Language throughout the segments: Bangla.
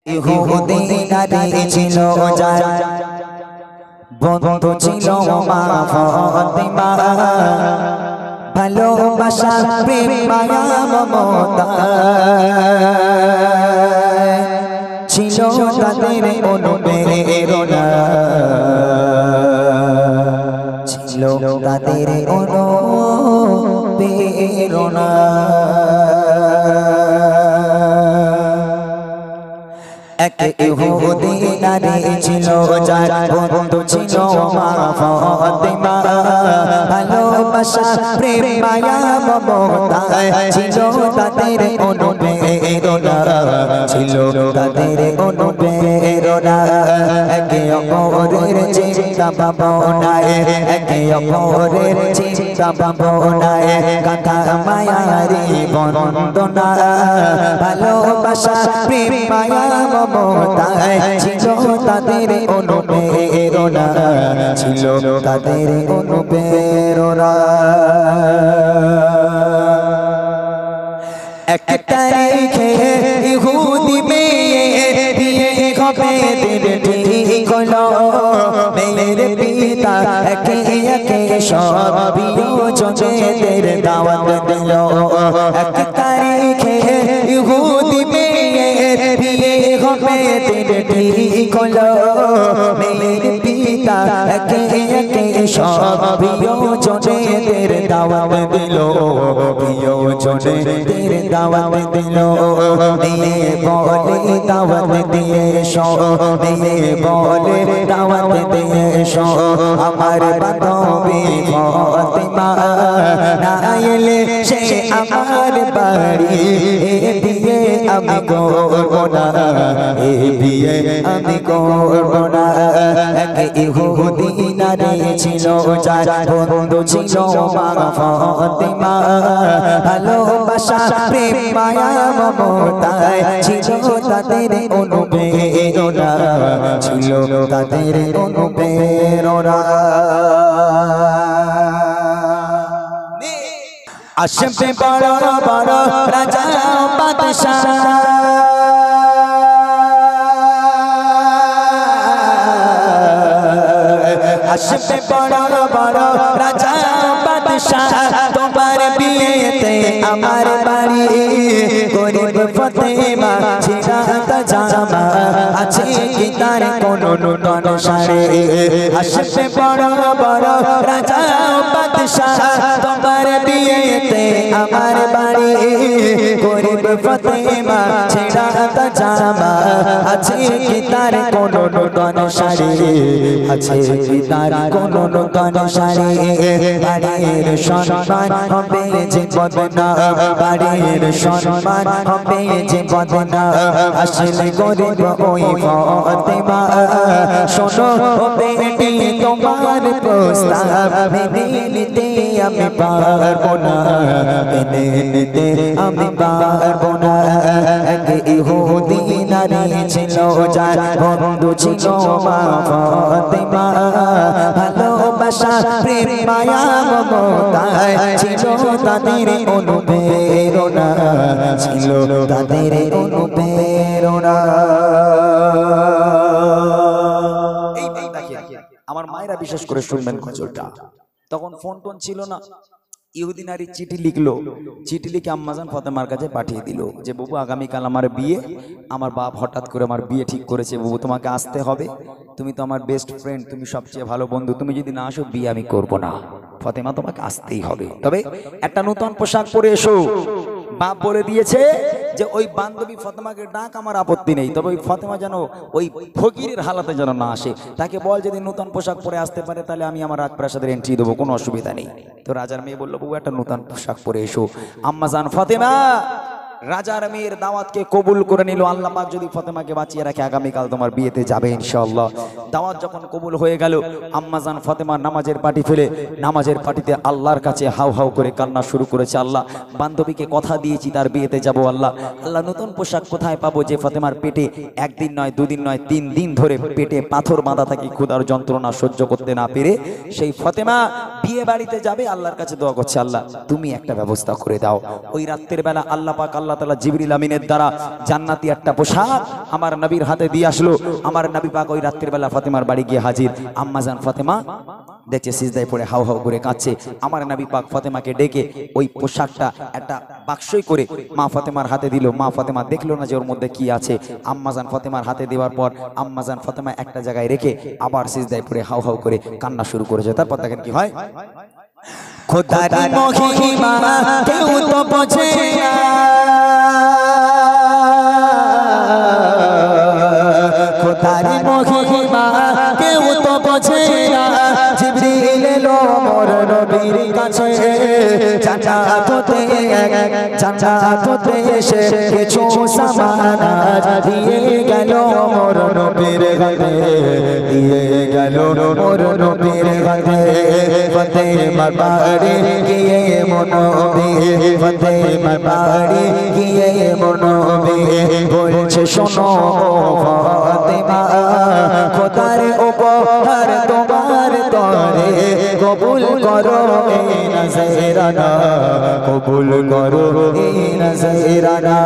ইহুদি নারী ছিল যার বন্ধু ছিল মা ফাতিমা ভালোবাসা প্রেম মায়া মমতা ছিল তাদের অনুপ্রেরণা ছিল তাদের অনুপ্রেরণা এক ইহুদি নারী ছিল যার বন্ধু ছিল মা ফাতিমা ভালোবাসা প্রেম মায়া মমতা ছিল তাদের অনুপ্রেরণা ছিল তাদের অনুপ্রেরণা একে অপরের চিন্তা ভাবনায় একে অপরের চিন্তা ভাবনায় গাথা মায়ারি বন্দনা ভালোবাসা প্রেম মায়া মমতায় ছিল তাদের অনুপ্রেরণা ছিল তাদের অনুপ্রেরণা এক তারিখে ইহুদি মেয়ে বিয়ে হবে ঠিক হলো মেয়ের পিতা একে একে সব বিয়োজনের দাওয়াত দিল এক তারিখে ইহুদি মেয়ে বিয়ে হবে ঠিক হলো মেয়ের পিতা একে একে সব বিয়োজনের দাওয়াত দিল বিয়োজনের দাওয়াত দিল মেয়ে বলে দাওয়াত দিয়ে এসো মেয়ে বলে দাওয়াত দিয়ে এসো আমার বান্ধবী ফাতিমা না এলে সে আমার বাড়ি এ বিয়ে আমি করব না এ বিয়ে আমি করব না এক ইহুদি নারী ছিল যার বন্ধু ছিল মা ফাতিমা ভালোবাসা প্রেম মায়া মমতায় ছিল তাদের অনুপ্রেরণা ছিল তাদের অনুপ্রেরণা আসবে বড় বড় রাজা বাদশাহ আসবে বড় বড় রাজা বাদশাহ তোমার বিয়েতে আমার বাড়ি গরিব ফাতেমা ছিড়া জামা আছে কি তার কোনো নূতন শাড়ি আসবে বড় বড় রাজা বাদশাহ তোমার বিয়েতে আমার বাড়ি গরিব ফাতেমা ছিড়া জামা আছে কি তার কোনো নূতন শাড়ি আছে কি তার কোনো নূতন শাড়ি বাড়ির সম্মান হবে যে বদনাম বাড়ির সম্মান হবে যে বদনাম আসলে গরিব ওই ফাতেমা শোনো বেটি তোমার প্রস্তাব মেনে নিতে আমি পারবো না মেনে নিতে আমি পারবো না এক ইহুদি নারী ছিল যার বন্ধু ছিল মা ফাতেমা ভালোবাসা প্রেম মায়া মমতায় ছিল তাদের অনুপ্রেরণা ছিল তাদের অনুপ্রেরণা আমার মায়েরা বিশেষ করে শুনবেন গজলটা তখন ফোন টোন ছিল না ইহুদি নারী চিঠি লিখলো চিঠি লিখে আম্মাজান ফাতেমার কাছে পাঠিয়ে দিল যে বাবু আগামীকাল আমার বিয়ে আমার বাপ হঠাৎ করে আমার বিয়ে ঠিক করেছে বাবু তোমাকে আসতে হবে তুমি তো আমার বেস্ট ফ্রেন্ড তুমি সবচেয়ে ভালো বন্ধু তুমি যদি না আসো বিয়ে আমি করব না ফাতেমা তোমাকে আসতেই হবে তবে একটা নতুন পোশাক পরে এসো বাপ বলে দিয়েছে যে ওই বান্ধবী ফাতেমাকে ডাক আমার আপত্তি নেই তবে ওই ফাতেমা যেন ওই ফকিরের হালাতে যেন না আসে তাকে বল যদি নতুন পোশাক পরে আসতে পারে তাহলে আমি আমার রাজপ্রাসাদের এন্ট্রি দেবো কোনো অসুবিধা নেই তো রাজার মেয়ে বললো বাবু একটা নতুন পোশাক পরে এসো আম্মাজান ফাতেমা রাজার মেয়ের দাওয়াতকে কবুল করে নিল আল্লাহ পাক যদি ফাতেমাকে বাঁচিয়ে রাখে আগামীকাল তোমার বিয়েতে যাবে ইনশাআল্লাহ দাওয়াত যখন কবুল হয়ে গেল আম্মাজান ফাতেমা নামাজের পাটি ফেলে নামাজের পাটিতে আল্লাহর কাছে হাউ হাউ করে কান্না শুরু করেছে আল্লাহ বান্ধবীকে কথা দিয়েছি তার বিয়েতে যাব আল্লাহ আল্লাহ নতুন পোশাক কোথায় পাবো যে ফাতেমার পেটে একদিন নয় দুদিন নয় 3 দিন ধরে পেটে পাথর বাঁধা থাকে ক্ষুধার যন্ত্রণা সহ্য করতে না পেরে সেই ফাতেমা বিয়ে বাড়িতে যাবে আল্লাহর কাছে দোয়া করছে আল্লাহ তুমি একটা ব্যবস্থা করে দাও ওই রাতের বেলা আল্লাহ পাক আল্লাহ আল্লাহ তাআলা জিবরিল আমিনের দ্বারা জান্নাতি একটা পোশাক আমার নবীর হাতে দিয়ে আসলো। আমার নবী পাক ওই রাত্রির বেলা ফাতেমার বাড়ি গিয়ে হাজির। আম্মা জান ফাতেমা দেখছে সিজদায় পড়ে হাউ হাউ করে কাঁদছে। আমার নবী পাক ফাতেমাকে ডেকে ওই পোশাকটা একটা বাক্সই করে মা ফাতেমার হাতে দিল। মা ফাতেমা দেখলো না যে ওর মধ্যে কি আছে। আম্মা জান ফাতেমার হাতে দেওয়ার পর আম্মা জান ফাতেমা একটা জায়গায় রেখে আবার সিজদায় পড়ে হাউ হাউ করে কান্না শুরু করেছে। তারপর দেখেন কি হয়, খোদারি মহিমা কেউ তো বোঝে না, খোদারি মহিমা কেউ তো বোঝে না, জিবরিল এলো মোর নবীর কাছে, জান্নাতে এসে কিছু সামানাত দিয়ে গেল মোর নবীর হাতে, দিয়ে গেল মোর নবীর হাতে। ফাতেমার বাড়ি গিয়ে মনবী, ফাতেমার বাড়ি গিয়ে মনবী বলছে শোনো ফাতেমা, খোদার উপহার তোমার তরে কবুল করো এই নজরানা, কবুল করো এই নজরানা।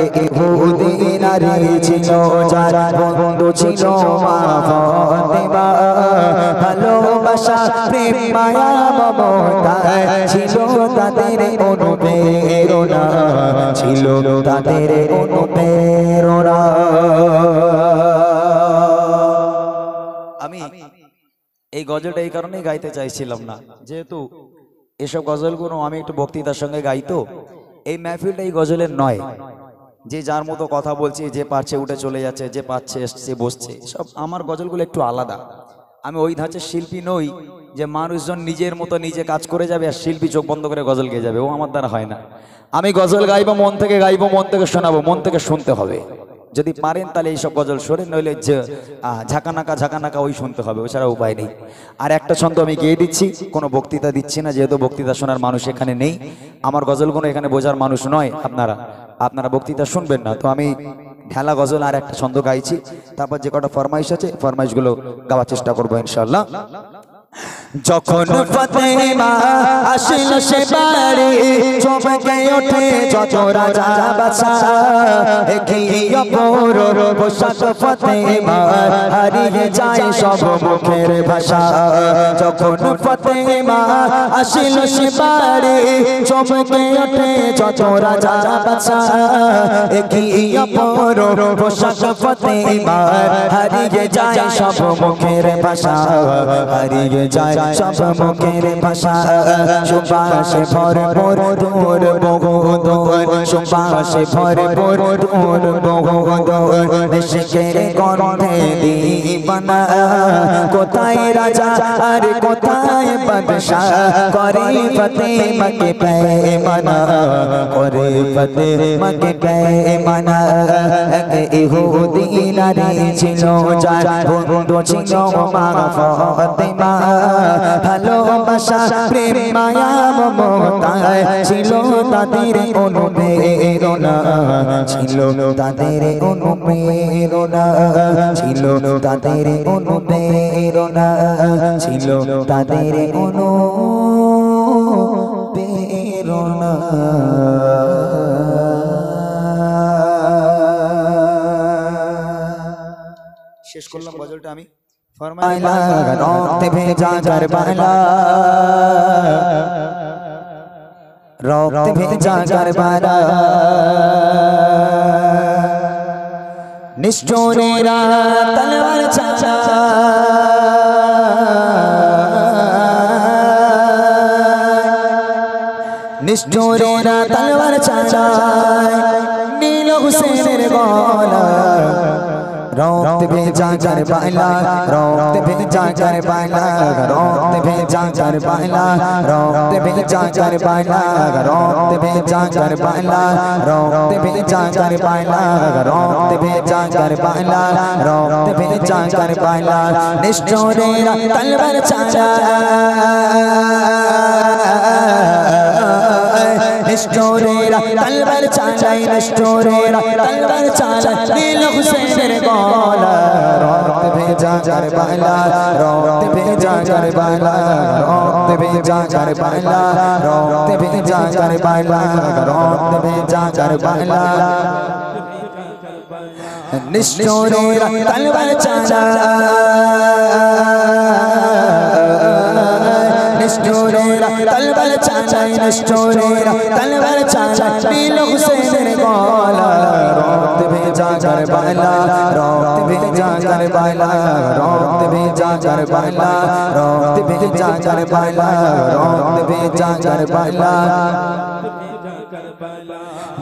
এক ইহুদি নারী ছিল যার বন্ধু ছিল মা ফাতেমা, ভালোবাসা প্রেম মায়া মমতা ছিল তাদের অনুপ্রেরণা, ছিল তাদের অনুপ্রেরণা। আমি এই গজলটা এই কারণেই গাইতে চাইছিলাম না, যেহেতু এসব গজলগুলো আমি একটু বক্তৃতার সঙ্গে গাইতো। এই মাহফিলটা এই গজলের নয়, যে যার মতো কথা বলছে, যে পারছে উঠে চলে যাচ্ছে, যে পাচ্ছে এসছে বসছে, সব আমার গজলগুলো একটু আলাদা। আমি ওই ধাঁচের শিল্পী নই যে মানুষজন নিজের মতো নিজে কাজ করে যাবে আর শিল্পী চোখ বন্ধ করে গজল গেয়ে যাবে, ও আমার দ্বারা হয় না। আমি গজল গাইবো মন থেকে, গাইবো মন থেকে, শোনাবো মন থেকে, শুনতে হবে। যদি পারেন তাহলে এইসব গজল শোনেন, নইলে ঝাঁকানাকা ওই শুনতে হবে, ওছাড়া উপায় নেই। আর একটা ছন্দ আমি গেয়ে দিচ্ছি, কোনো বক্তৃতা দিচ্ছি না, যেহেতু বক্তৃতা শোনার মানুষ এখানে নেই, আমার গজলগুলো এখানে বোঝার মানুষ নয়, আপনারা বক্তৃতা শুনবেন না। তো আমি ঢেলা গজল আর একটা ছন্দ গাইছি, তারপর যে কটা ফরমাইশ আছে ফরমাইশগুলো গাওয়ার চেষ্টা করবো ইনশাআল্লাহ। যখন ফাতেমা আসিল সে বাড়ি, চমকে ওঠে যত রাজা বাদশা, কি অপূর্ব পোশাক ফাতেমার, হারিয়ে যায় সব মুখের ভাষা। যখন ফাতেমা আসিল সে বাড়ি, চমকে ওঠে যত রাজা বাদশা, কি অপূর্ব পোশাক ফাতেমার, হারিয়ে যায় সব মুখের ভাষা, হারিয়ে যায় সব মুখের ভাষা। সুবাসে ভরপুর দূর বহুদূর, সুবাসে ভরপুর দূর বহুদূর, ইশকের গন্ধে দিবানা, কোথায় রাজা আর কোথায় বাদশা, করে ফাতেমাকে পেমানা, করে ফাতেমাকে পেমানা। এক ইহুদি নারী ছিল যার বন্ধু ছিল মা ফাতেমা, ভালোবাসা প্রেম মায়া মমতা ছিল তাদের অনুপ্রেরণা, ছিল তাদের অনুপ্রেরণা, ছিল তাদের অনুপ্রেরণা, ছিল তাদের অনুপ্রেরণা। শেষ করলাম গজলটা আমি। फरमाया रक्त भेजा करबला, रक्त भेजा करबला, निष्ठुरेरा तलवार चाचा, निष्ठुरेरा तलवार चाचा, नील हुसैनेर गला, रक्त भेजा करबला, रक्त भेजा करबला, रक्त भेजा करबला, रक्त भेजा करबला, रक्त भेजा करबला, रक्त भेजा करबला, रक्त भेजा करबला, रक्त भेजा करबला, निष्ठुरेरा तलवार चाचा, निष्ठुरेरा तलवार चाचा, निष्ठुरेरा तलवार चाचा, नील हुसैनेर गला, रक्त भेजा करबला, रक्त भेजा करबला, रक्त भेजा करबला रक्त भेजा करबला रक्त भेजा करबला निष्ठुरेरा तलवार चाचा निष्ठुरेरा तलवार चाचा निष्ठुरेरा तलवार चाचा नील हुसैन गला रक्त भेजा करबला रक्त भेजा करबला रक्त भेजा करबला रक्त भेजा करबला रक्त भेजा करबला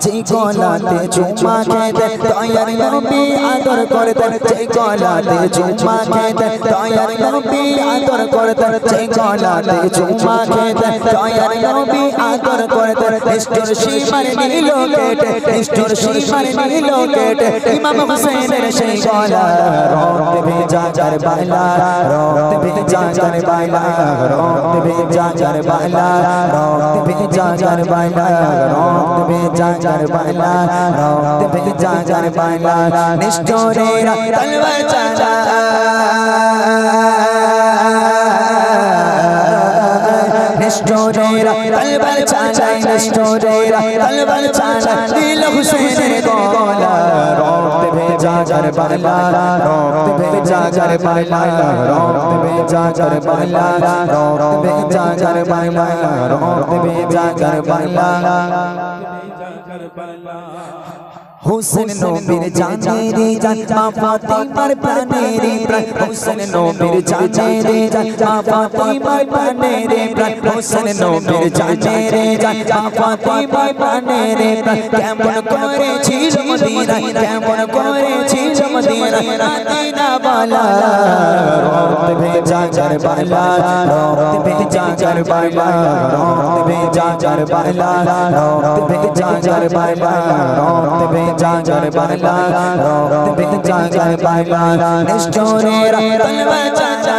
যে গলাতে চুমা খেতে দয়ার নবী আদর করতেন যে গলাতে চুমা খেতে দয়ার নবী আদর করতেন যে গলাতে চুমা খেতে দয়ার নবী আদর করতেন নিষ্ঠুর সীমার নীল কেটে নিষ্ঠুর সীমার নীল কেটে ইমাম হুসাইনের সেই গলা রক্ত ভেজা কারবালা রক্ত ভেজা কারবালা রক্ত ভেজা কারবালা রক্ত ভেজা কারবালা রক্ত ভেজা करबला रक्त भेजा करबला निष्ठुरेरा तलवार चाचा निष्ठुरेरा तलवार चाचा निष्ठुरेरा तलवार चाचा नील हुसैन गला रक्त भेजा करबला रक्त भेजा करबला रक्त भेजा करबला रक्त भेजा करबला रक्त भेजा करबला हुसैन नबीर जानेरी जान मा फातिमार प्राणेरी प्राण हुसैन नबीर जानेरी जान मा फातिमार प्राणेरी प्राण हुसैन नबीर जानेरी जान मा फातिमार प्राणेरी प्राण केमन करेछिल मदीना केमन करेछिल मदीना मदीना वाला रक्त भेजा करबला रक्त भेजा करबला रक्त भेजा करबला रक्त भेजा करबला रक्त भेजा करबला रक्त भेजा करबला निष्ठुरेरा तलवार चाचा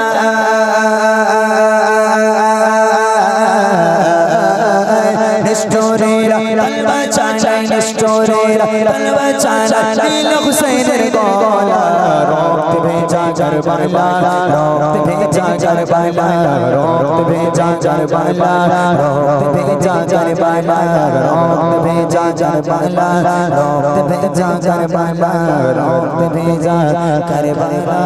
निष्ठुरेरा तलवार चाचा निष्ठुरेरा तलवार चाचा नील हुसैन गला रक्त भेजा करबला रक्त भेजा करबला रक्त भेजा करबला रक्त भेजा करबला रक्त भेजा करबला रक्त भेजा करबला रक्त भेजा करबला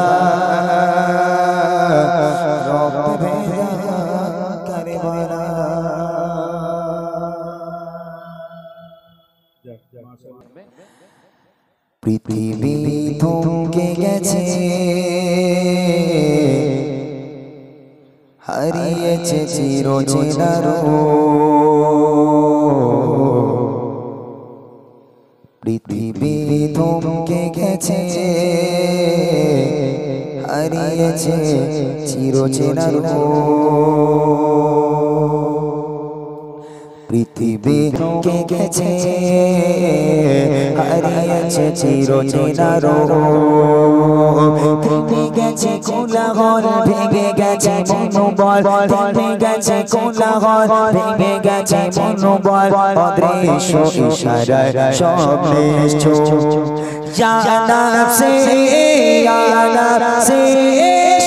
रक्त भेजा करबला পৃথিবী থমকে গেছে হারিয়েছে চিরচেনা পৃথিবী থমকে গেছে হারিয়েছে চিরচেনা পৃথিবী থমকে গেছে হারিয়েছে চিরচেনা ভেঙে গেছে কোলাহল ভেঙে গেছে মনোবল ভেঙে গেছে কোলাহল ভেঙে গেছে মনোবল অদৃশ্য ইশারায় সব নিশ্চ ইয়া নাফসি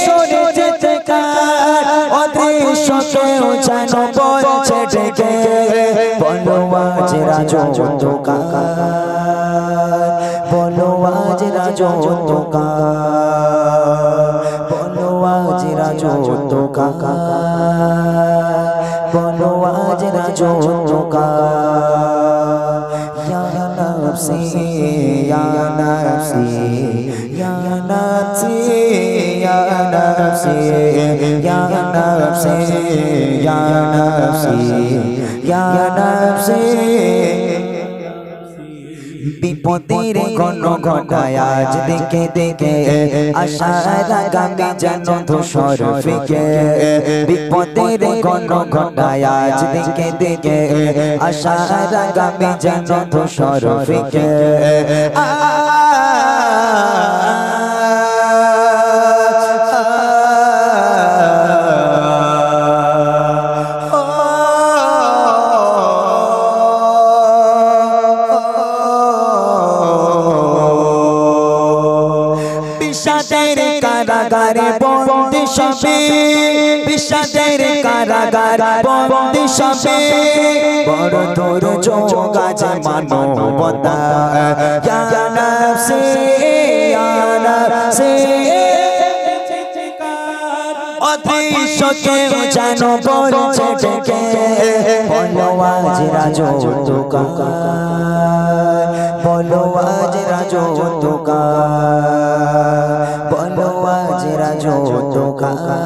সরে যেতে কার অদৃশ্য কেউ যেন বলছে ডেকে বলো আজ রাজত্বকার বলো আজ রাজত্বকার বলো আজ রাজত্বকার বলো আজ রাজত্বকার ইয়া নাফসি ইয়া নাফসি ইয়া নাফসি ইয়া নাফসি ইয়া নাফসি ইয়া নাফসি ইয়া নাফসি বিপদের ঘন ঘটায় আজ দেখে দেখে আশার আগামী যেন ধূসর ফিকে বিপদের ঘন ঘটায় আজ দেখে দেখে আশার আগামী যেন ধূসর ফিকে বিষাদের কারাগারে বন্দি সবে বিষাদের কারাগার বন্দি সবে বড় তোর যোগাজ মানবতা ইয়া নাফসি ইয়া নাফসি অদৃশ্যকে জানো বলছে ডেকে বলো আজ রাজত্বকার বলো আজ রাজত্বকার বলো আজ রাজত্বকার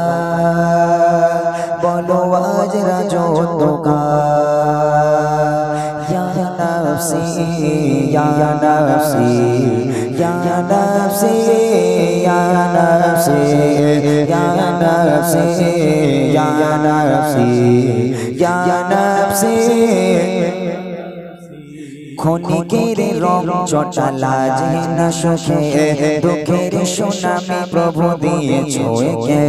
বলো আজ রাজত্বকার ইয়া নাফসি ইয়া নাফসি ইয়া নাফসি ইয়া নাফসি ইয়া নাফসি ইয়া নাফসি ইয়া নাফসি ক্ষণিকের রং চটা লাজ না সুখে দুঃখের সুনামি প্রভু দিয়েছো একে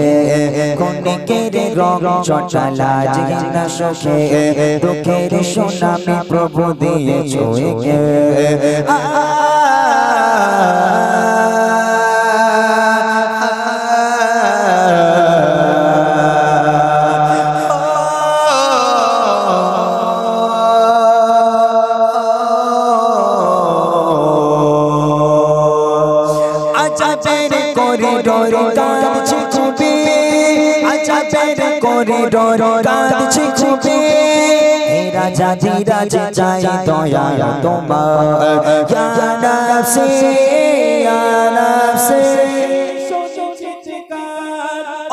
ক্ষণিকের রং চটা লাজ না সুখে দুঃখের সুনামি প্রভু দিয়েছো একে কাঁদছে খুবই রাজা জি রাজা চাই দয়া তোমার ইয়া নাফসি ইয়া নাফসি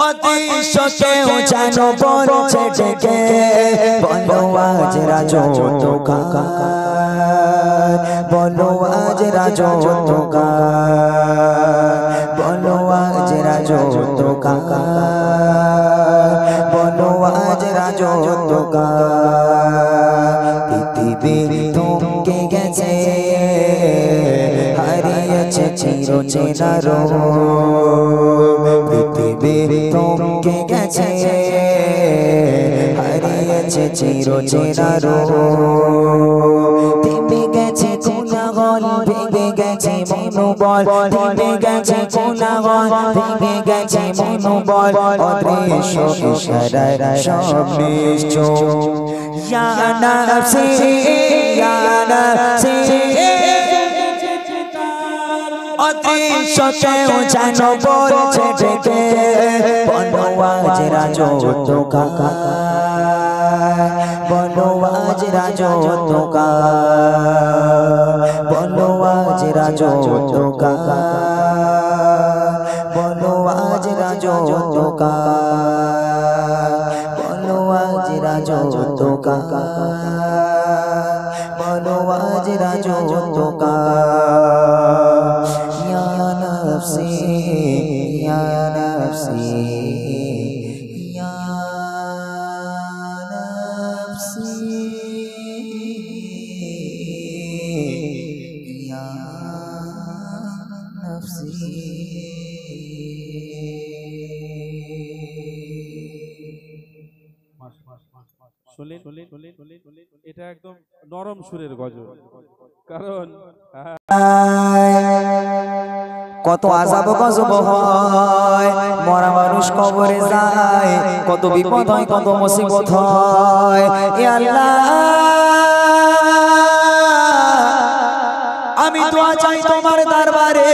অদৃশ্যকে জানো বলছে ডেকে বলো আজ রাজত্বকার বলো আজ রাজত্বকার বলো আজ রাজত্বকার বলো আজ রাজত্বকার পৃথিবী থমকে গেছে হারিয়েছে চিরচেনার পৃথিবী থমকে গেছে হারিয়েছে চিরচেনার থেমে গেছে কোলাহল ভেঙে গেছে মনোবল থেমে গেছে কোলাহল ভেঙে গেছে মনোবল অদৃশ্য ইশারায় সব নিশ্চয় ইয়া নাফসি ইয়া নাফসি অদৃশ্যকে জানো বলছে ডেকে বলো আজ রাজত্বকার বলো আজ রাজত্বকার বলো আজ রাজত্বকার বলো আজ রাজত্বকার বলো আজ রাজত্বকার বলো আজ রাজত্বকার ইয়া নাফসি ইয়া নাফসি ইয়া নাফসি ইয়া নাফসি এটা একদম নরম সুরের গজল কারণ কত আযাব গজব হয় মরা মানুষ কবরে যায় কত বিপদ হয় কত মুসিবত হয় এ আল্লাহ আমি দোয়া চাই তোমার দরবারে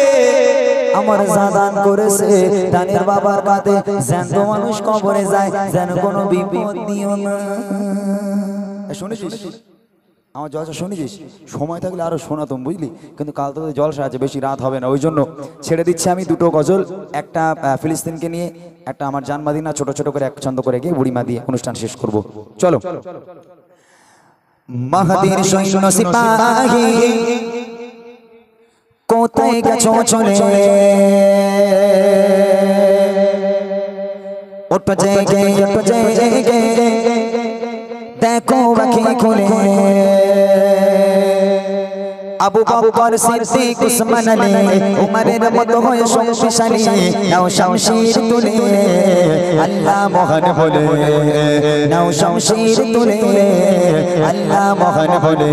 আমার যা দান করেছে দানের বাবার কাছে জ্যান্ত মানুষ কবরে যায় যেন কোনো বিপদ দিও না শুনেছিস আমার জলসা শুনেছিস সময় থাকলে আরো শোনাতাম বুঝলি কিন্তু কাল তো জলসা আছে বেশি রাত হবে না ওই জন্য ছেড়ে দিচ্ছি আমি দুটো গজল একটা ফিলিস্তিনকে নিয়ে একটা আমার জান মাদিনা ছোট ছোট করে এক ছন্দ করে গিয়ে বুড়িমা দিয়ে অনুষ্ঠান শেষ করব চলো মাহাদির সৈন্য সিপাহী কোথায় গেছো চলে ওঠো জেগে দেখো আঁখি খুলে আবু বকর সিদ্দিক উসমান আলী উমরের মতো হয়ে শক্তিশালী নাও শামশির তুলে আল্লাহ মহান বলে নাও শামশির তুলে আল্লাহ মহান বলে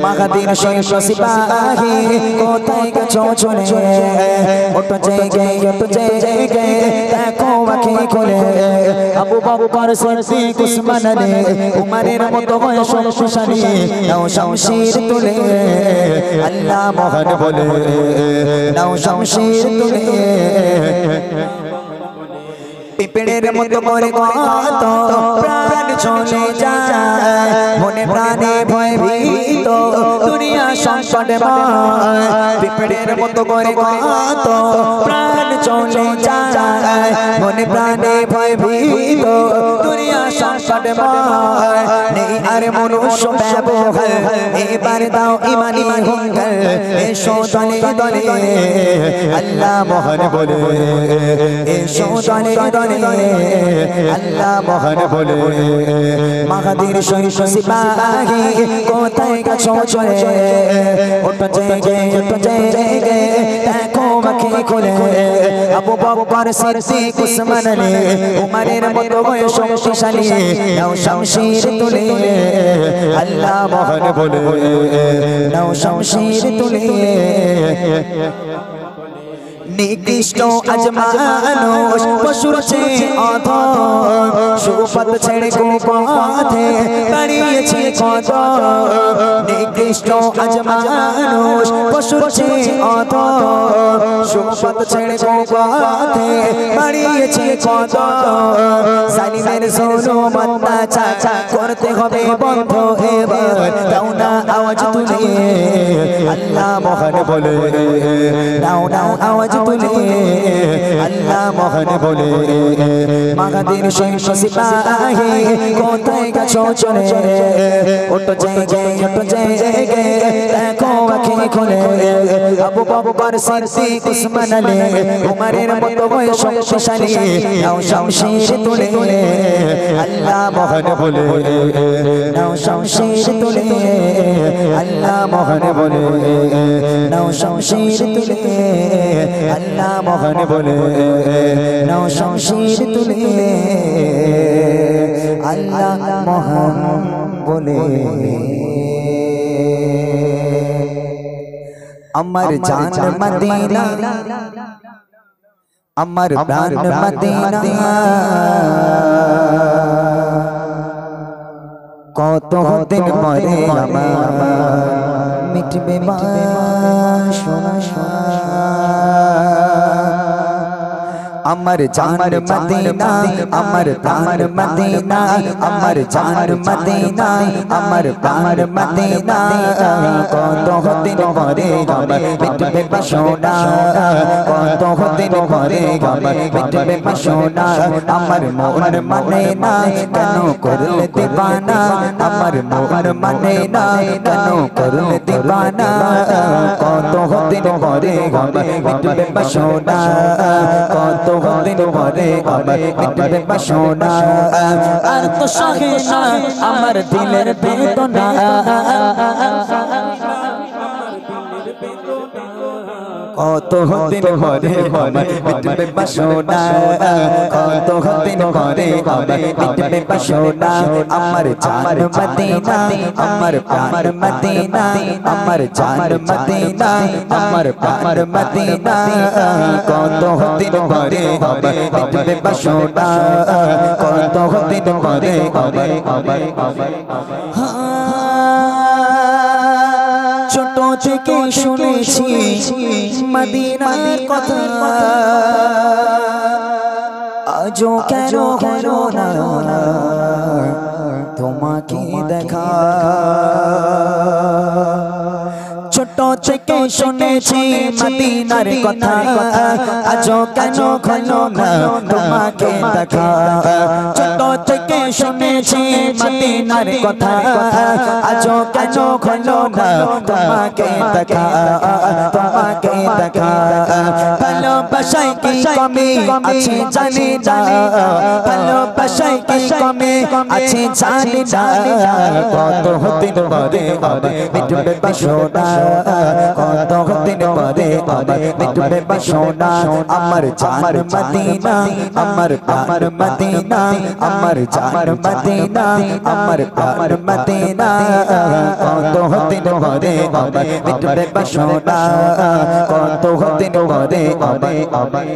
মাহাদির শৈশ সিপাহী কোথায় গেছো চলে ওটো জেগে দেখো আঁখি খুলে আবু বকর সিদ্দিক উসমান আলী উমরের মতো হয়ে শক্তিশালী নাও শামশির তুলে আল্লাহ মহান বলে নাও শামশির তুলে পিঁপড়ের মতো করে কত প্রাণ চলে যায় মনে প্রাণে ভয় ভীত দুনিয়া সংকটময় পিঁপড়ের মতো করে কত প্রাণ চলে যায় মনে প্রাণে ভয় ভীত দুনিয়া সংকটময় নেই আর মনুষ্য ব্যবহার এবার দাও ইমানি হুঙ্কার এসো দলে দলে আল্লাহ মহান বলে এসো দলে দলে আল্লাহ মহান বলে মাহাদির শৈশ সিপাহী কোথায় গেছো চলে ওটো জেগে দেখো আঁখি খুলে আবু বকর সিদ্দিক উসমান আলী উমরের মতো হয়ে শক্তিশালী নাও শামশির তুলে আল্লাহ মহান বলে নাও শামশির তুলে নিকৃষ্ট আজ মানুষ পশুর চেয়ে অধম সুপথ ছেড়ে কুপথে দাঁড়িয়েছে কদম নিকৃষ্ট আজ মানুষ পশুর চেয়ে অধম সুপথ ছেড়ে কুপথে দাঁড়িয়েছে কদম জালিমের জুলুম অত্যাচার করতে হবে বন্ধ এবার দাও না আওয়াজ তুলে আল্লাহ মহান বলে দাও না আওয়াজ তুলে আল্লাহ মহান বলে মাহাদির শৈশ সিপাহী কোথায় গেছো চলে ওটো জেগে দেখো আঁখি খুলে আবু বকর সিদ্দিক উসমান আলী উমরের মতো হয়ে শক্তিশালী নাও শামশির তুলে আল্লাহ মহান বলে নাও শামশির তুলে আল্লাহ মহান বলে নাও শামশির তুলে আল্লাহ মহান বলে নাও শামশির তুলে আল্লাহ মহান বলে আমার জান মদিনা আমার প্রাণ মদিনা কত দিন পরে আমার মিটবে বাসনা আমার জান মদিনা আমার প্রাণ মদিনা আমার জান মদিনা আমার প্রাণ মদিনা কত দিন পরে আমার মিটবে বাসনা কত দিন পরে আমার মিটবে বাসনা আমার মন মানে না কেন করলে দিবানা আমার মন মানে না কেন করলে দিবানা কত দিন পরে আমার মিটবে বাসনা কত দিন পরে আমার মিটবে বাসনা আর তো সহে না আমার দিলের বেদনা কত দিন পরে আমার মিটবে বাসনা কত দিন পরে আমার মিটবে বাসনা আমার জান মদিনা আমার প্রাণ মদিনা আমার জান মদিনা আমার প্রাণ মদিনা কত দিন পরে আমার মিটবে বাসনা কত দিন পরে আমার ছোট থেকে শুনেছি মদিনার কথা আজও কেন হলো না তোমাকে দেখা ছোট থেকে শুনেছি মদিনার কথা আজও কেন হলো না তোমাকে দেখা ছোট থেকে শুনেছি মদিনার কথা আজও কেন হলো না তোমাকে দেখা তোমাকে দেখা ভালোবাসায় কি কমি আছে জানি না ভালোবাসায় কি কমি আছে জানি না কত দিন পরে আবার মিটবে বাসনা কত দিন পরে আবার মিটবে বাসনা আমার জান মদিনা আমার প্রাণ মদিনা আমার জান মদিনা আমার প্রাণ মদিনা কত দিন পরে আবার মিটবে বাসনা কত দিন পরে আবার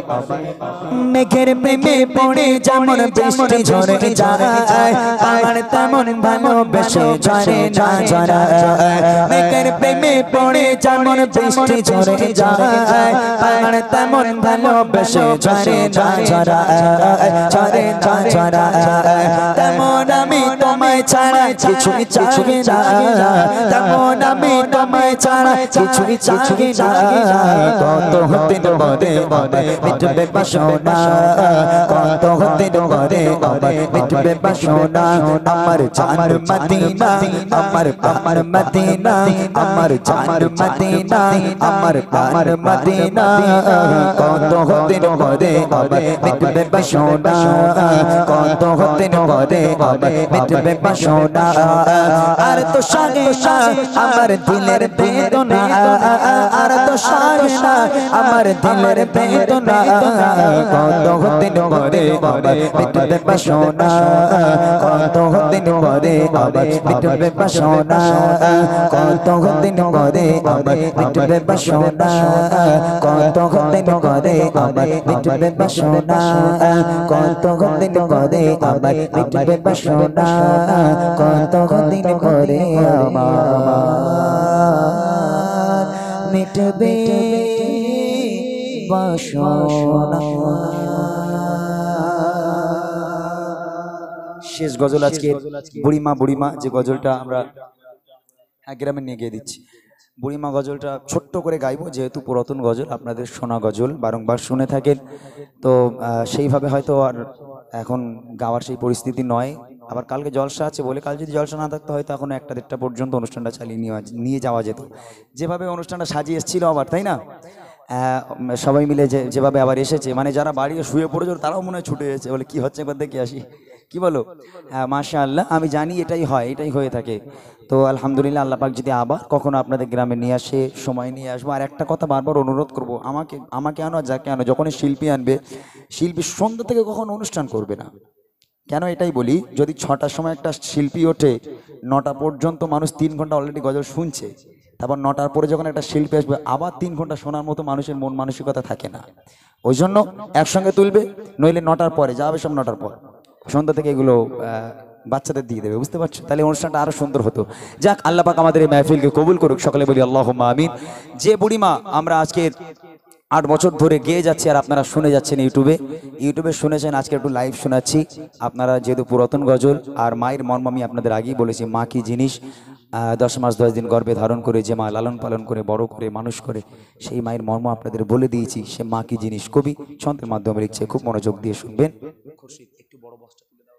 মেঘের প্রেমে পড়ে যেমন বৃষ্টি ঝরে যায় আমার তেমন ভালোবেসে ঝরে না ঝরায় মেঘের প্রেমে পড়ে যেমন বৃষ্টি ঝরে যায় আমার তেমন ভালোবেসে ঝরে না ঝরায় ঝরে না ঝরায় তেমন আমি তোমায় ছাড়া কিছুই চাই না তেমন আমি তোমায় ছাড়া কিছুই চাই না কত দিন পরে মিটবে বাসনা কত দিন পরে মিটবে বাসনা আমার জান মদিনা আমার প্রাণ মদিনা আমার জান মদিনা আমার প্রাণ মদিনা কত দিন পরে মিটবে বাসনা কত দিন পরে মিটবে বাসনা আর তো সারে না আমার দিলের বেদনা আর তো সারে না আমার দিলের বেদনা কত দিন পরে মিটবে বাসনা কত দিন পরে মিটবে বাসনা কত দিন পরে মিটবে বাসনা কত দিন পরে মিটবে বাসনা কত দিন পরে মিটবে বাসনা কত দিন পরে আমার মিটবে বাসনা শেষ গজল আজকে বুড়িমা যে গজলটা আমরা গ্রামে নিয়ে গিয়ে দিচ্ছি বুড়িমা গজলটা ছোট্ট করে গাইবো যেহেতু পুরাতন গজল আপনাদের শোনা গজল বারংবার শুনে থাকেন তো সেইভাবে হয়তো আর এখন গাওয়ার সেই পরিস্থিতি নয় আবার কালকে জলসা আছে বলে কাল যদি জলসা না থাকতো হয়তো এখন 1টা-1.5টা পর্যন্ত অনুষ্ঠানটা চালিয়ে নিয়ে যাওয়া যেত যেভাবে অনুষ্ঠানটা সাজিয়ে এসেছিল আবার তাই না সবাই মিলে যেভাবে আবার এসেছে মানে যারা বাড়ি শুয়ে পড়েছিল তারাও মনে হয় ছুটে এসেছে বলে কি হচ্ছে একবার দেখে আসি কি বলো মাশাআল্লাহ আমি জানি এটাই হয়ে থাকে তো আলহামদুলিল্লাহ আল্লাহ পাক যদি আবার কখনো আপনাদের গ্রামে নিয়ে আসে সময় নিয়ে আসবো আর একটা কথা বারবার অনুরোধ করব আমাকে আনো আর যাকে আনো যখনই শিল্পী আনবে শিল্পী সন্ধ্যা থেকে কখনো অনুষ্ঠান করবে না কেন এটাই বলি যদি 6টার সময় একটা শিল্পী ওঠে 9টা পর্যন্ত মানুষ 3 ঘন্টা অলরেডি গজল শুনছে তারপর 9টার পরে যখন একটা শিল্পী আসবে আবার 3 ঘন্টা শোনার মতো মানুষের মন মানসিকতা থাকে না ওই জন্য একসঙ্গে তুলবে নইলে 9টার পরে যাবে সব 9টার পর সন্ধ্যা থেকে এগুলো বাচ্চাদের দিয়ে দেবে বুঝতে পারছো তাহলে অনুষ্ঠানটা আরো সুন্দর হতো যাক আল্লাহ পাক আমাদের এই মাহফিলকে কবুল করুক সকলে বলি আল্লাহুম্মা আমিন যে বুড়িমা আমরা আজকে 8 বছর ধরে গেয়ে যাচ্ছি আর আপনারা শুনে যাচ্ছেন ইউটিউবে শুনেছেন আজকে একটু লাইভ শোনাচ্ছি আপনারা যেহেতু পুরাতন গজল আর মায়ের মর্ম আমি আপনাদের আগেই বলেছি মা কি জিনিস 10 মাস 10 দিন গর্ভে ধারণ করে যে মা লালন পালন করে বড় করে মানুষ করে সেই মায়ের মর্ম আপনাদের বলে দিয়েছি সে মা কি জিনিস কবি ছন্দের মাধ্যমে লিখছে খুব মনোযোগ দিয়ে শুনবেন খুরশিদ একটু বড় বক্সটা তুলে দাও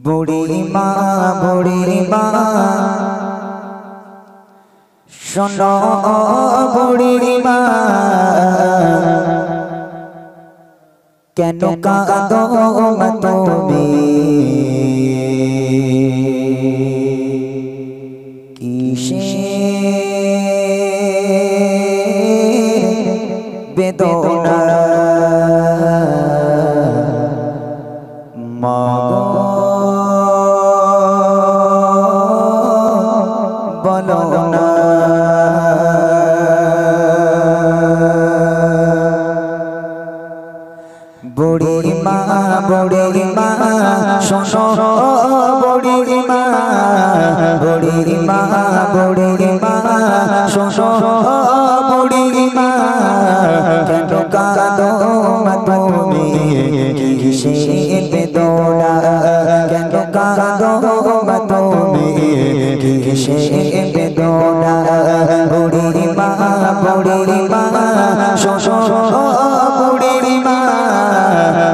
বুড়িমা শোনো বুড়িমা কেন কাঁদো তুমি কিসের বেদনা মাগো বলো না বুড়িমা শোনো বুড়িমা শোনো বুড়িমা কেন কাঁদো তুমি কিসের বেদনা কেন কাঁদো তুমি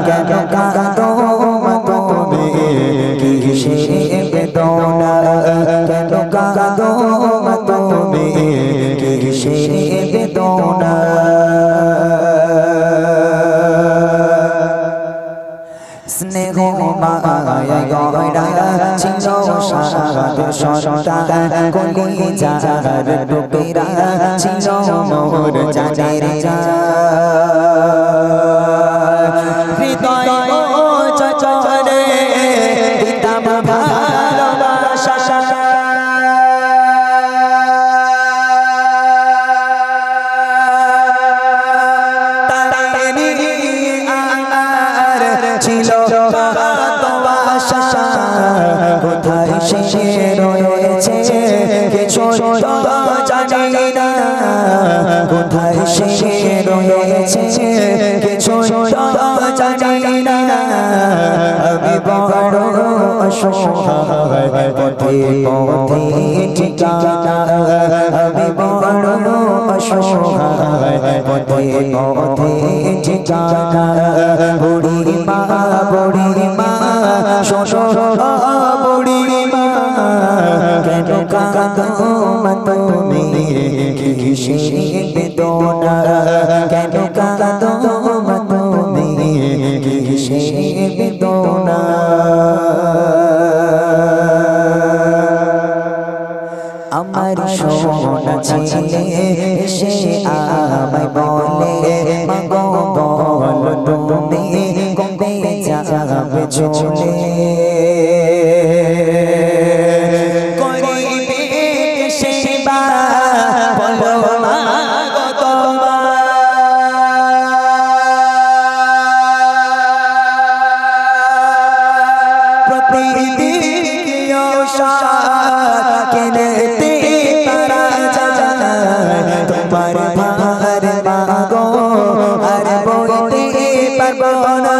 কেন কাঁদো মা তুমি কিসে বেদনা কেন কাঁদো মা তুমি কিসে বেদনা স্নেহ মায়া গয়রা ছিল সাদের সন্তান কলিজার টুকরা ছিল মোর জানের জান হৃদয় চচরে দিতাম ভালোবাসা ছিল কত আশা কোথায় সে রয়েছে কিছু তো জানি না কোথায় সে রয়েছে কিছু তো জানি না আমি বড় অসহায় পথে পথে ঠিকানা আমি বড় অসহায় পথে পথে ঠিকানা বুড়ি মা শোনো বুড়ি মা কেন কাঁদো মা তুমি কিসে বেদনা কেন কাঁদো মা তুমি কিসে বেদনা আমার সোনা ছেলে এসে আমায় বলে মাগো বল তুমি কবে যাবে চলে করিবে সেবা বলো মাগো তোমার প্রতিদিন কেনেতে পারা যায় তোমার ভার মাগো আর বইতে পারবো না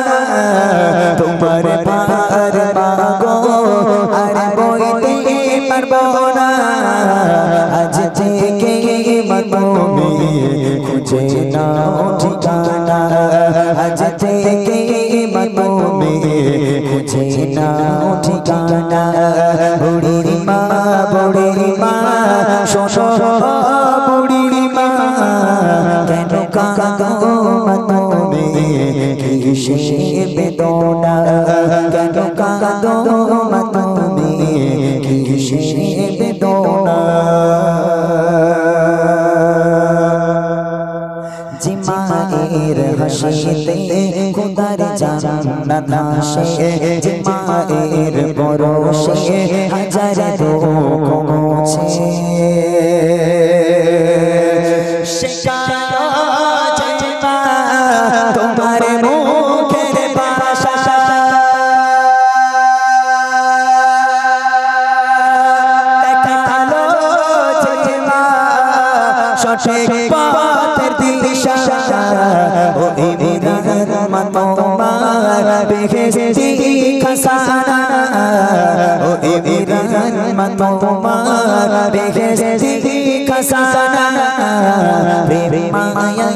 তোমার ভার মাগো আর বইতে পারবো না আজ থেকে তুমি খুঁজে নাও ঠিকানা আজ থেকে তুমি খুঁজে নাও ঠিকানা বুড়ি মা শোনো বুড়ি মা কেন কাঁদো মা তুমি কিসে বেদনা কেন কাঁদো মা তুমি কিসে বেদনা জিমায়ের হাসিতে খুদার জান্নাত হাসে জিমায়ের পরশে হাজার দুঃখ মুছে শেখানো জিমা তোমার মুখের ভাষা দেখালো জিমা সঠিক পথের দিশা ও ইমরান মা তোমার বেহেশতি খাসানা ও ইমরান মা তোমার বেহেশতি খাসানা প্রেম মায়া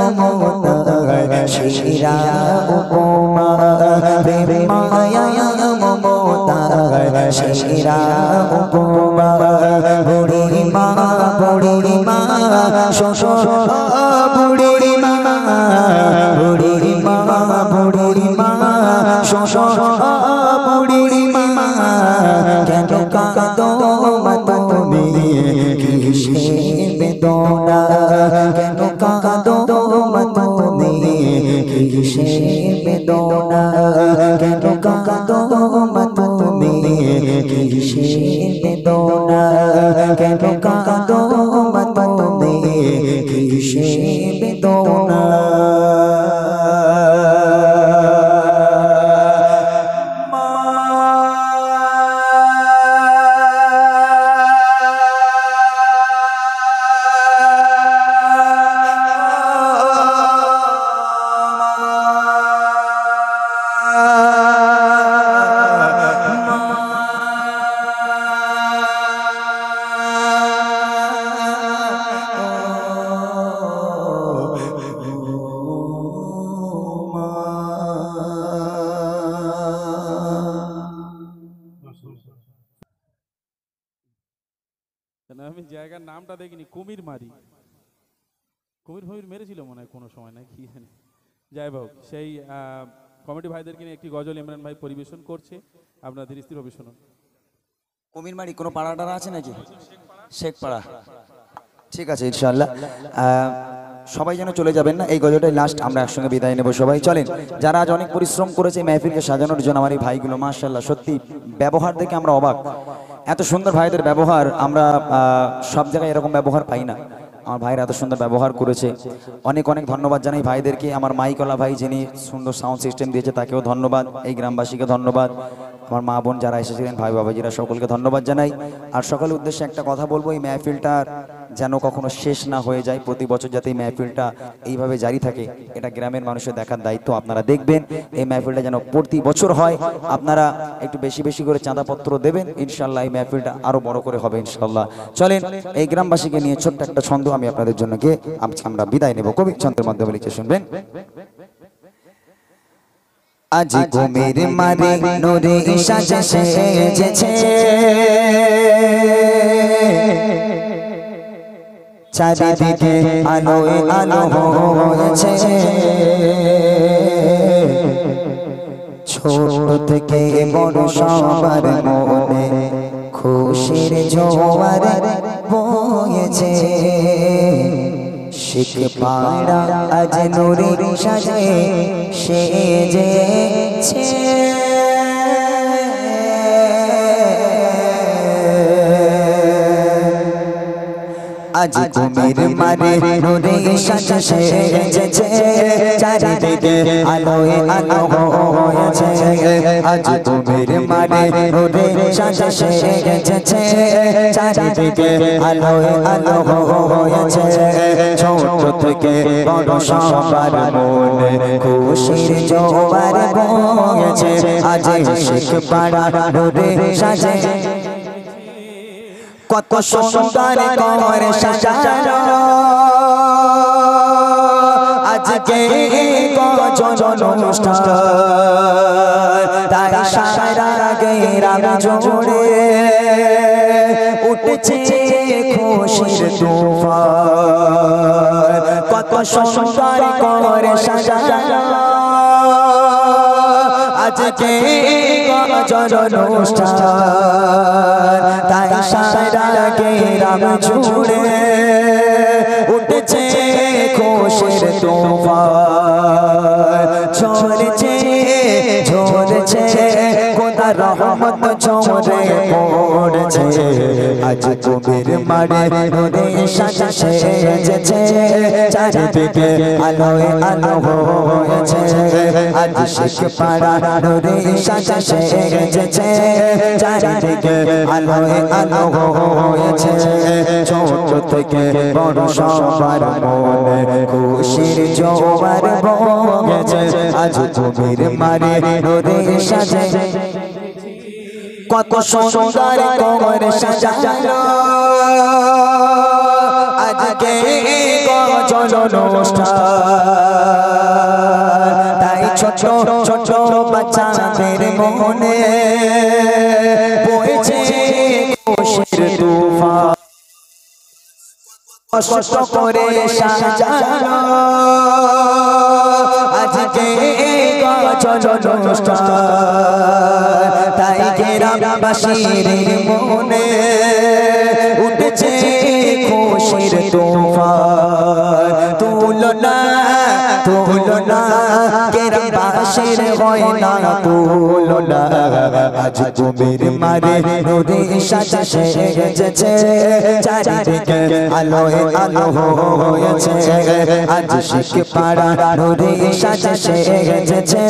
মমতা শিরা উপমা প্রেম মায়া মমতা শিরা উপমা বুড়ি মা শোনো বুড়ি মা শোনো বুড়ি মা কেন কাঁদো মা তুমি কিসে বেদনা কেন কাঁদো মা তুমি কিসে বেদনা কেন কাঁদো মা তুমি কিসে বেদনা কেন কাঁদো মা তুমি কিসে বেদনা মা জায়গার নামটা দেখিনি, কুমির মারি, কুমির ফুমির মেরেছিল মনে হয় কোনো সময়, না কি জানি। যাই হোক, সেই কমিটি ভাইদেরকে নিয়ে একটি গজল ইমরান ভাই পরিবেশন করছে, আপনারা ধীরে স্থির শুনুন। কুমিরমারি কোনো পাড়া টাড়া আছে নাকি? শেখপাড়া, ঠিক আছে ইনশাআল্লাহ। সবাই যেন চলে যাবেন না, এই গজলটাই লাস্ট, আমরা একসঙ্গে বিদায় নেব সবাই। চলেন, যারা আজ অনেক পরিশ্রম করেছে এই মেহফিলকে সাজানোর জন্য, আমার এই ভাইগুলো মাশাআল্লাহ, সত্যি ব্যবহার দেখে আমরা অবাক। এত সুন্দর ভাইদের ব্যবহার, আমরা সব জায়গায় এরকম ব্যবহার পাই না। আমার ভাইরা এত সুন্দর ব্যবহার করেছে, অনেক অনেক ধন্যবাদ জানাই ভাইদেরকে। আমার মাইকলা ভাই যিনি সুন্দর সাউন্ড সিস্টেম দিয়েছে তাকেও ধন্যবাদ, এই গ্রামবাসীকে ধন্যবাদ, আমার মা বোন যারা এসেছিলেন, ভাই বাবাজিরা সকলকে ধন্যবাদ জানাই। আর সকলের উদ্দেশ্যে একটা কথা বলবো, এই মেহফিলটার যেন কখনো শেষ না হয়ে যায়, প্রতি বছর যাতে এই মেহফিলটা এইভাবে জারি থাকে, এটা গ্রামের মানুষের দেখার দায়িত্ব। আপনারা দেখবেন এই মেহফিলটা যেন প্রতি বছর হয়, আপনারা একটু বেশি বেশি করে চাঁদাপত্র দেবেন, ইনশাল্লাহ এই মেহফিলটা আরো বড় করে হবে ইনশাল্লাহ। চলেন, এই গ্রামবাসীকে নিয়ে ছোট্ট একটা ছন্দ আমি আপনাদের জন্য গিয়ে আমরা বিদায় নেব, কবি ছন্দের মাধ্যমে লিখে শুনবেন। আজ কুমির মারি নূরে সাজে সেজেছে, চারিদিকে আলোয় আলো হয়েছে, ছোট থেকে বড় সবার মনে খুশির জোয়ার বয়েছে। শেখপাড়া আজ নূরে সাজে সেজেছে, আজ কুমির মারে নূরে সাজে সেজেছে, চারিদিকে আলোয় আলো হয়েছে। আজ কুমির মারে নূরে সাজে সেজেছে, চারিদিকে আলোয় আলো হয়েছে, ছোট থেকে বড় সবার মনে খুশির জোয়ার বয়েছে। আজ শেখপাড়া নূরে সাজে, কত সুন্দর করে সাজানো আজকে গজল অনুষ্ঠান, তাই সারা গ্রাম জুড়ে উঠছে খুশির তুফান। কত সুন্দর করে সাজানো আজকে গজল অনুষ্ঠান, তাই সারা গ্রাম জুড়ে উঠছে খুশির তুফান। ঝরছে ঝরছে খোদা রহমত ঝরে পড়ছে, আজ কুমির মারে নূরে সাজে সেজেছে, চারিদিকে আলোয় আলো হয়েছে। আজ শেখপাড়া নূরে সাজে সেজেছে, চারিদিকে আলোয় আলো হয়েছে, ছোট থেকে বড় সবার মনে খুশির জোয়ার বয়েছে। আজ কুমির মারে নূরে সাজে, কত সুন্দর করে সাজানো আজকে গজল অনুষ্ঠান, তাই ছোট ছোট বাচ্চাদের মনে বইছে খুশির তুফান। কষ্ট করে সাজানো আজকে গজল অনুষ্ঠান, তাই গ্রামবাসীর মনে উঠছে খুশির তুফান। তুলনা তুলনা গ্রামবাসীর হয় না তুলনা, আজ কুমির মারে নূরে সাজে সেজেছে, চারিদিকে আলোয় আলো হয়েছে। আজ শেখপাড়া নূরে সাজে সেজেছে,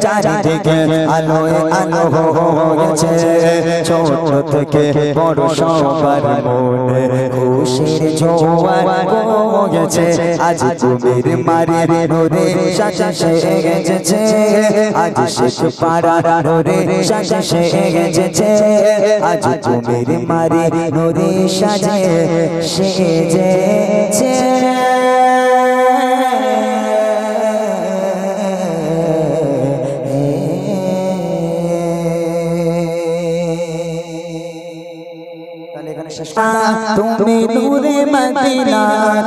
চারিদিকে আলোয় আলো হয়েছে, ছোট থেকে বড় সবার মনে খুশির জোয়ার বয়েছে। আজ কুমির মারে নূরে সাজে সেজেছে, আজ শেখপাড়া নূরে সাজে সেজেছে, আজ কুমির মারে নূরে সাজে সেজেছে। তুমি নূরে মদিনা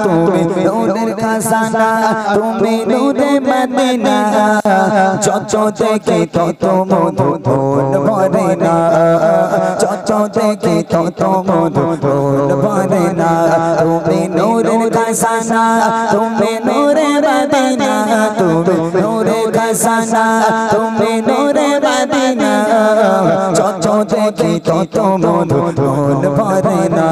তুমি নূরের খাজানা তুমি নূরে মদিনা যত দেখি তত মধু মন ভরে না যত দেখি তত মধু মন ভরে না তুমি নূরের খাজানা তুমি নূরে মদিনা তুমি নূরের খাজানা তুমি নূরে মদিনা যত দেখি তত মধু মন ভরে না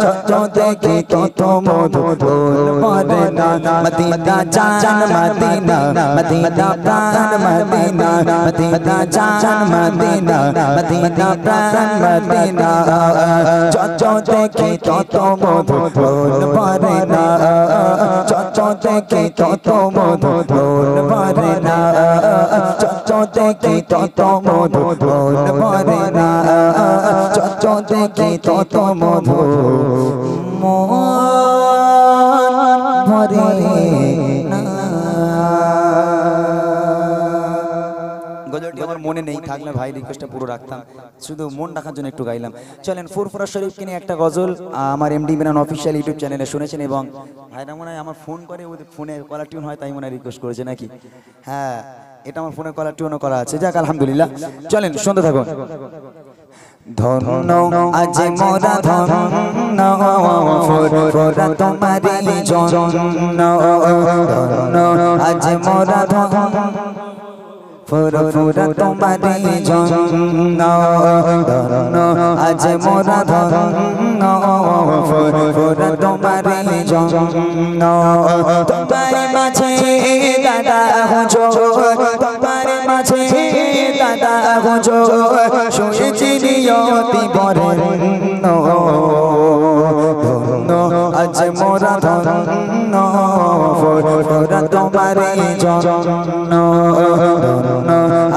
যত দেখি তত মধু মন ভরে না মদিনা জান মদিনা মদিনা প্রাণ মদিনা মদিনা জান মদিনা মদিনা প্রাণ মদিনা যত দেখি তত মধু মন ভরে না যত দেখি তত মধু মন ভরে না যত দেখি তত মধু মন ভরে না যত দেখি তত মধু মন ভরে না। গজলটি আমার মনে নেই, থাকলে ভাই রিকোয়েস্টটা পুরো রাখতাম, শুধু মন রাখার জন্য একটু গাইলাম। চলেন ফুরফুরা শরীফকে নিয়ে একটা গজল আমার এমডি ইমরান অফিসিয়াল ইউটিউব চ্যানেলে শুনেছেন এবং ভাইরা মনে হয় আমার ফোন করে, ওদের ফোনে কলার টিউন হয় তাই মনে হয় রিকোয়েস্ট করেছে নাকি। হ্যাঁ, এটা আমার ফোনে কলার টিউনও করা আছে। যাক আলহামদুলিল্লাহ, চলেন শুনতে থাকুন। ধন্য আজ মোরা ধন্য ফুরফুরা তোমারি জন্য ধন্য আজ মোরা ধন্য ফুরফুরা তোমারি জন্য ধন্য আজ মোরা ধন্য ফুরফুরা তোমারি জন্য তোমার মাঝে দাদা হুজুর তোমার মাঝে দাদা হুজুর শুনেছি নিয়তি বরেণ্য ধন্য আজ মোরা ধন্য ফুরফুরা তোমারি জন্য ধন্য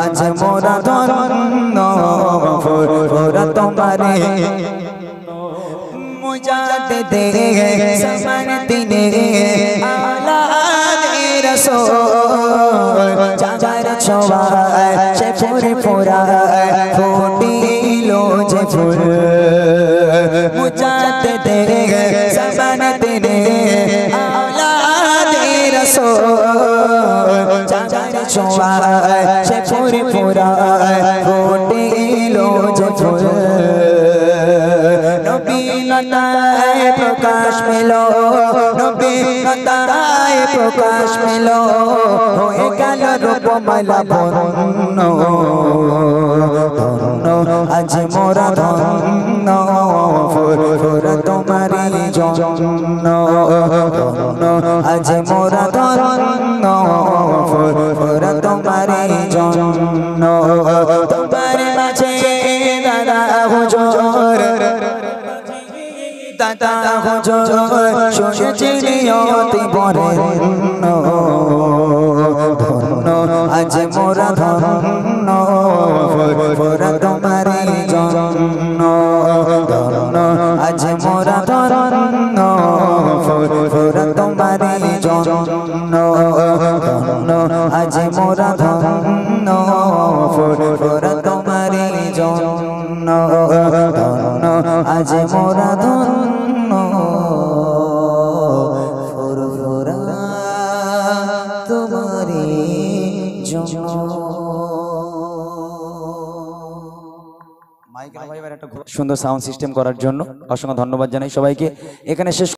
আজ মোরা ধন্য ফুরফুরা তোমারি মুজাদ্দিদে সমান দিনে আলা রাসূল জাগার ছোঁয়ায় সে ফুরফুরা ফুটিল যে ফুল মুজাদ্দিদে সমান দিনে আলা রাসূল জাগার ছোঁয়ায় সে ফুরফুরা ফুটিল যে ফুল নবী লতায় প্রকাশ পেলো নবী লতায় প্রকাশ পেলো হয়ে গেল রূপমালা বর্ণ ধন্য আজ মোরা ধন্য ফুরফুরা তোমারি জন্য ধন্য আজ মোরা ধন্য ফুরফুরা তোমারি জন্য তোমার মাঝে দাদা হুজুর দাদা হুজুর শুনেছি নিয়তি বরেণ্য ধন্য আজ মোরা ধন্য ফুরফুরা তোমারি জন্য ধন্য আজ মোরা ধন্য ফুরফুরা তোমারি জন্য ধন্য আজ মোরা ধন্য ফুরফুরা তোমারি জন্য ধন্য আজ মোরা ধন্য ফুরফুরা তোমারি জন্য। মাইকের ভাই একটা সুন্দর সাউন্ড সিস্টেম করার জন্য অসংখ্য ধন্যবাদ জানাই সবাইকে। এখানে শেষ